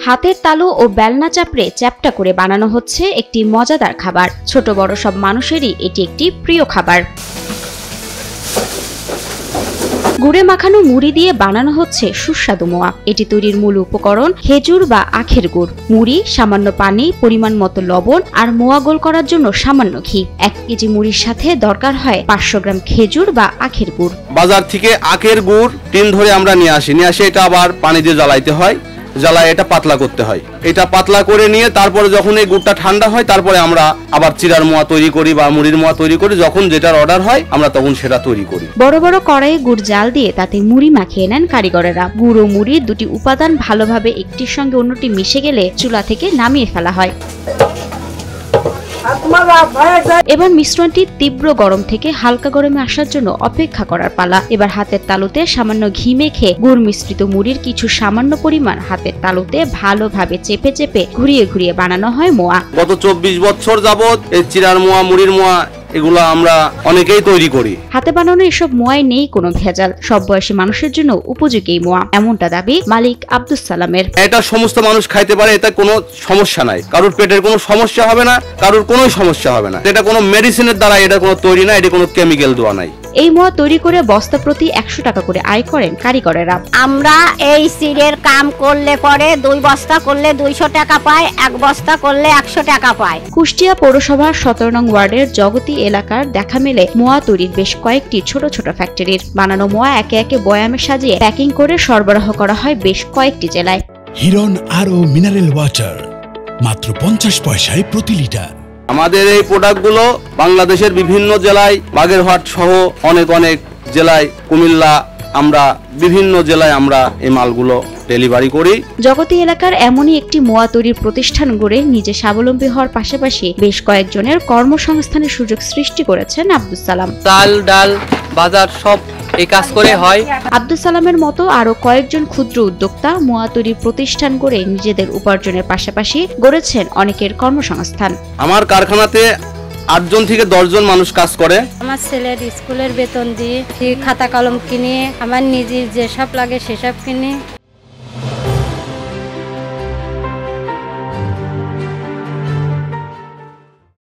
হাতের তালু ও বেলনা চাপড়ে চ্যাপ্টা করে বানানো হচ্ছে একটি মজাদার খাবার। ছোট বড় সব মানুষেরই এটি একটি প্রিয় খাবার। গুড়ে মাখানো মুড়ি দিয়ে বানানো হচ্ছে সুস্বাদু মোয়া। এটি তৈরির মূল উপকরণ খেজুর বা আখের গুড়, মুড়ি, সামান্য পানি, পরিমাণ মতো লবণ আর মোয়া গোল করার জন্য সামান্য ঘি। 1 কেজি মুড়ির সাথে দরকার হয় 500 গ্রাম খেজুর বা আখের গুড়। বাজার থেকে আখের গুড় টিন ধরে আমরা নিয়ে আসি, এটা আবার পানি দিয়ে জ্বালাইতে হয়, জ্বালায় এটা পাতলা করতে হয়। এটা পাতলা করে নিয়ে তারপরে যখন এই গুড়টা ঠান্ডা হয় তারপরে আমরা আবার চিড়ার মোয়া তৈরি করি বা মুড়ির মোয়া তৈরি করি। যখন যেটার অর্ডার হয় আমরা তখন সেটা তৈরি করি। বড় বড় কড়াইয়ে গুড় জাল দিয়ে তাতে মুড়ি মাখিয়ে নেন কারিগরেরা। গুড় ও মুড়ির দুটি উপাদান ভালোভাবে একটির সঙ্গে অন্যটি মিশে গেলে চুলা থেকে নামিয়ে ফেলা হয়। এবার মিশ্রণটি তীব্র গরম থেকে হালকা গরমে আসার জন্য অপেক্ষা করার পালা। এবার হাতের তালুতে সামান্য ঘি মেখে গুড় মিশ্রিত মুড়ির কিছু সামান্য পরিমাণ হাতের তালুতে ভালোভাবে চেপে চেপে ঘুরিয়ে ঘুরিয়ে বানানো হয় মোয়া। গত 24 বছর যাবত এই চিড়ার মোয়া, মুড়ির মোয়া এগুলো আমরা অনেকেই তৈরি করি। হাতে বানানো এসব মোয়ায় নেই কোনো ভেজাল, সব বয়সী মানুষের জন্য উপযোগী মোয়া, এমনটা দাবি মালিক আব্দুস সালামের। এটা সমস্ত মানুষ খাইতে পারে, এতে কোনো সমস্যা নাই, কারোর পেটের কোনো সমস্যা হবে না, কারোর কোনো সমস্যা হবে না। এটা কোনো মেডিসিনের দ্বারা এটা কোনো তৈরি না, এটা কোনো কেমিক্যাল দেওয়া নাই। এই মোয়া তৈরি করে বস্তা প্রতি 100 টাকা করে আয় করেন কারিগরেরা। আমরা এই সিরের কাম করলে পরে 2 বস্তা করলে 200 টাকা পায়, 1 বস্তা করলে 100 টাকা পায়। কুষ্টিয়া পৌরসভার 17 নং ওয়ার্ডের জগতী এলাকার দেখা মেলে মোয়া তৈরির বেশ কয়েকটি ছোট ছোট ফ্যাক্টরির। বানানো মোয়া একে একে বয়ামে সাজিয়ে প্যাকিং করে সরবরাহ করা হয় বেশ কয়েকটি জেলায়। হিরন আরও মিনারেল ওয়াটার মাত্র 50 পয়সায় প্রতি লিটার। আমাদের এই প্রোডাক্টগুলো বাংলাদেশের বিভিন্ন জেলায়, বাগেরহাট সহ অনেক জেলায়, কুমিল্লা, আমরা বিভিন্ন জেলায় আমরা এই মালগুলো ডেলিভারি করি। জগতী এলাকার এমনই একটি মোয়া তৈরির প্রতিষ্ঠান গড়ে নিজে স্বাবলম্বী হওয়ার পাশাপাশি বেশ কয়েকজনের কর্মসংস্থানের সুযোগ সৃষ্টি করেছেন আব্দুস সালাম। চাল, ডাল, বাজার সব এই কাজ করে হয়। আব্দুস সালামের মতো আরো কয়েকজন ক্ষুদ্র উদ্যোক্তা মোয়া তৈরির প্রতিষ্ঠান গড়ে নিজেদের উপার্জনের পাশাপাশি গড়েছেন অনেকের কর্মসংস্থান। আমার কারখানাতে 8 জন থেকে 10 জন মানুষ কাজ করে। আমার ছেলের স্কুলের বেতন দিয়ে খাতা কলম কিনে, আমার নিজের যেসব লাগে সেসব কিনে